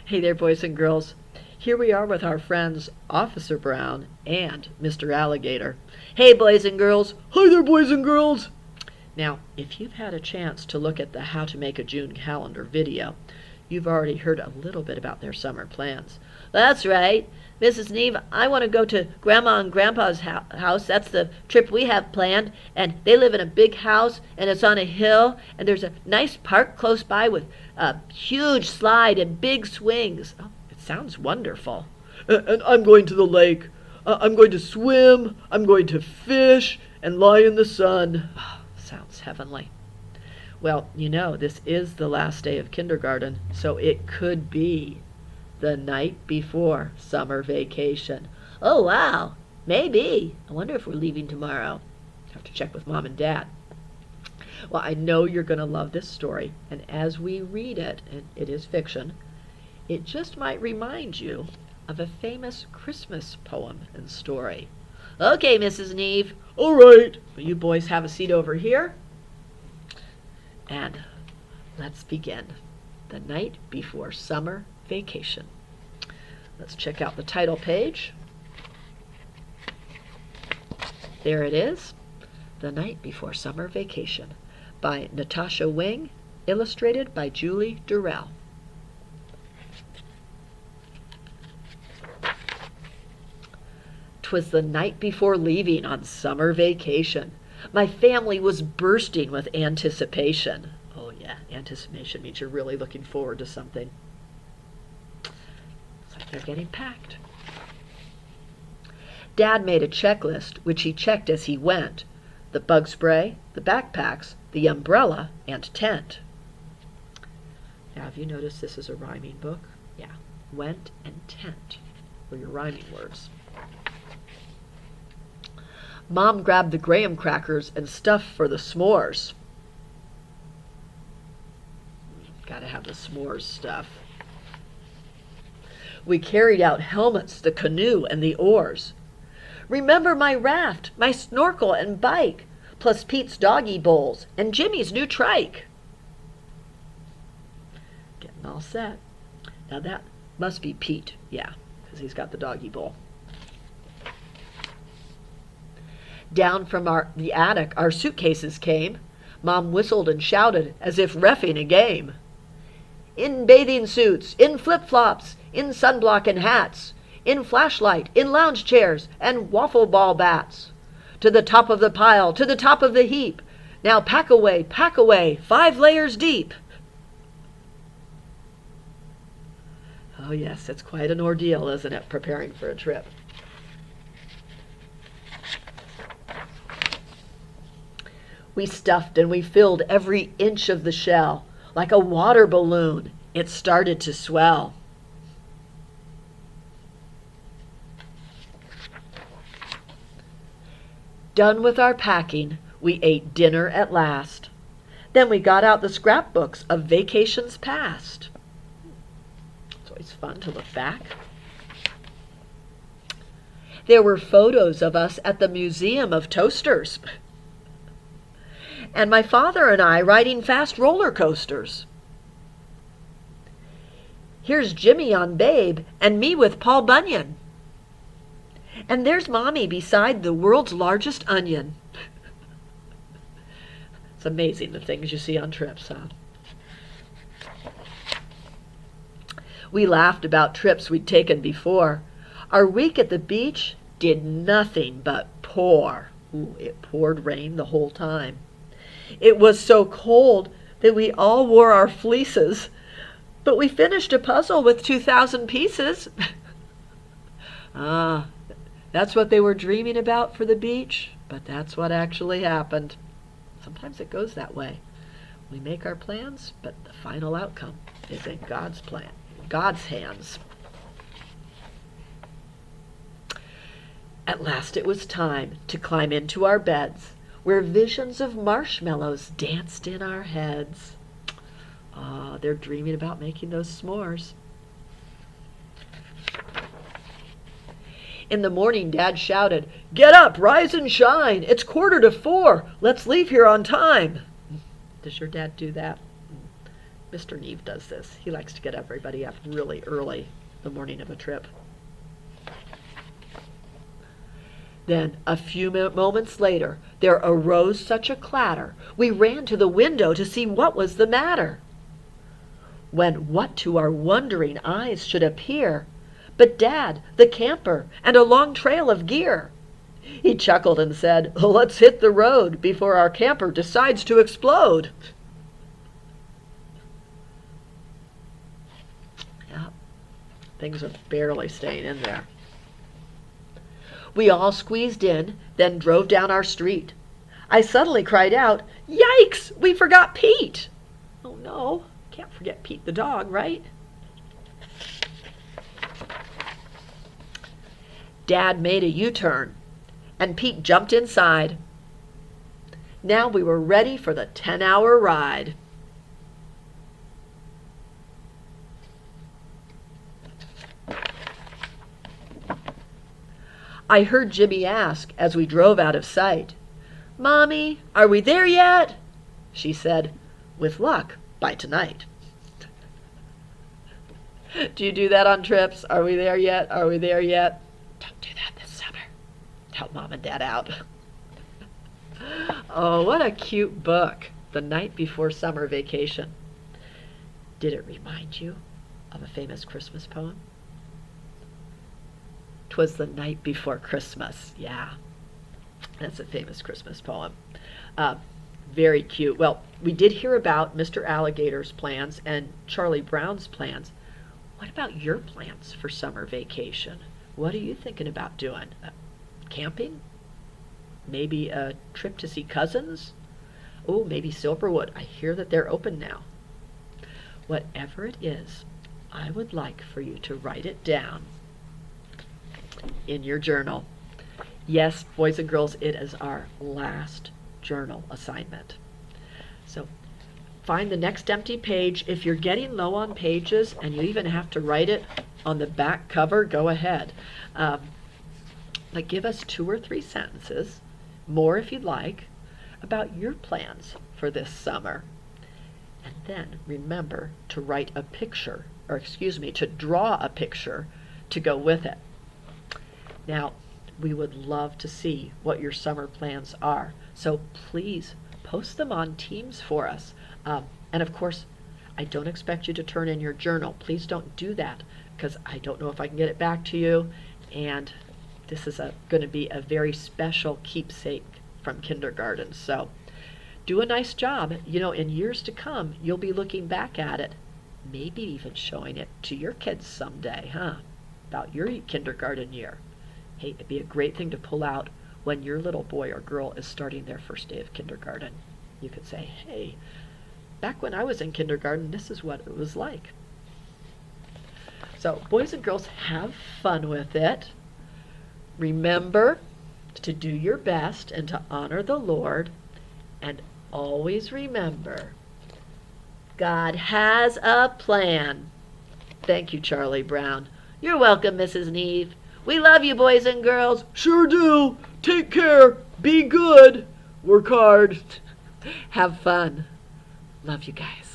Hey there, boys and girls. Here we are with our friends Officer Brown and Mr. Alligator. Hey, boys and girls. Hi there, boys and girls. Now, if you've had a chance to look at the How to Make a June Calendar video, you've already heard a little bit about their summer plans. That's right. Mrs. Neve, I want to go to Grandma and Grandpa's house. That's the trip we have planned. And they live in a big house, and it's on a hill, and there's a nice park close by with a huge slide and big swings. Oh, it sounds wonderful. And I'm going to the lake. I'm going to swim. I'm going to fish and lie in the sun. Oh, sounds heavenly. Well, you know, this is the last day of kindergarten, so it could be the night before summer vacation. Oh, wow. Maybe. I wonder if we're leaving tomorrow. Have to check with Mom and Dad. Well, I know you're going to love this story, and as we read it, and it is fiction, it just might remind you of a famous Christmas poem and story. Okay, Mrs. Neve. All right. Will you boys have a seat over here? And let's begin. The night before summer vacation. Let's check out the title page. There it is. The Night Before Summer Vacation by Natasha Wing, illustrated by Julie Durrell. "'Twas the night before leaving on summer vacation. My family was bursting with anticipation. Oh yeah, anticipation means you're really looking forward to something. It's like they're getting packed. Dad made a checklist, which he checked as he went. The bug spray, the backpacks, the umbrella, and tent. Now, have you noticed this is a rhyming book? Yeah, went and tent were your rhyming words. Mom grabbed the graham crackers and stuff for the s'mores. Gotta have the s'mores stuff. We carried out helmets, the canoe, and the oars. Remember my raft, my snorkel and bike, plus Pete's doggy bowls and Jimmy's new trike. Getting all set. Now that must be Pete, yeah, because he's got the doggy bowl. Down from the attic, our suitcases came. Mom whistled and shouted as if reffing a game. In bathing suits, in flip-flops, in sunblock and hats, in flashlight, in lounge chairs, and waffle ball bats. To the top of the pile, to the top of the heap. Now pack away, 5 layers deep. Oh yes, it's quite an ordeal, isn't it, preparing for a trip. We stuffed and we filled every inch of the shell. Like a water balloon, it started to swell. Done with our packing, we ate dinner at last. Then we got out the scrapbooks of vacations past. It's always fun to look back. There were photos of us at the Museum of Toasters. And my father and I riding fast roller coasters. Here's Jimmy on Babe, and me with Paul Bunyan. And there's Mommy beside the world's largest onion. It's amazing the things you see on trips, huh? We laughed about trips we'd taken before. Our week at the beach did nothing but pour. Ooh, it poured rain the whole time. It was so cold that we all wore our fleeces, but we finished a puzzle with 2,000 pieces. That's what they were dreaming about for the beach, but that's what actually happened. Sometimes it goes that way. We make our plans, but the final outcome is in God's plan, God's hands. At last it was time to climb into our beds, where visions of marshmallows danced in our heads. They're dreaming about making those s'mores. In the morning, Dad shouted, "Get up, rise and shine. It's 3:45. Let's leave here on time." Does your dad do that? Mr. Neve does this. He likes to get everybody up really early the morning of a trip. Then, a few moments later, there arose such a clatter, we ran to the window to see what was the matter. When what to our wondering eyes should appear but Dad, the camper, and a long trail of gear. He chuckled and said, "Let's hit the road before our camper decides to explode." Yeah, things are barely staying in there. We all squeezed in, then drove down our street. I suddenly cried out, "Yikes, we forgot Pete!" Oh no, can't forget Pete the dog, right? Dad made a U-turn, and Pete jumped inside. Now we were ready for the 10-hour ride. I heard Jimmy ask as we drove out of sight, "Mommy, are we there yet?" She said, "With luck, by tonight." Do you do that on trips? Are we there yet? Are we there yet? Don't do that this summer. Help Mom and Dad out. Oh, what a cute book. The Night Before Summer Vacation. Did it remind you of a famous Christmas poem? 'Twas the night before Christmas. Yeah, that's a famous Christmas poem. Very cute. Well, we did hear about Mr. Alligator's plans and Charlie Brown's plans. What about your plans for summer vacation? What are you thinking about doing? Camping? Maybe a trip to see cousins? Oh, maybe Silverwood. I hear that they're open now. Whatever it is, I would like for you to write it down in your journal. Yes, boys and girls, it is our last journal assignment. So find the next empty page. If you're getting low on pages and you even have to write it on the back cover, go ahead. But give us 2 or 3 sentences, more if you'd like, about your plans for this summer. And then remember to write a picture, to draw a picture to go with it. Now, we would love to see what your summer plans are. So please post them on Teams for us. And of course, I don't expect you to turn in your journal. Please don't do that because I don't know if I can get it back to you. And this is going to be a very special keepsake from kindergarten. So do a nice job. You know, in years to come, you'll be looking back at it, maybe even showing it to your kids someday, about your kindergarten year. Hey, it'd be a great thing to pull out when your little boy or girl is starting their first day of kindergarten. You could say, hey, back when I was in kindergarten, this is what it was like. So, boys and girls, have fun with it. Remember to do your best and to honor the Lord. And always remember, God has a plan. Thank you, Charlie Brown. You're welcome, Mrs. Neve. We love you, boys and girls. Sure do. Take care. Be good. Work hard. Have fun. Love you guys.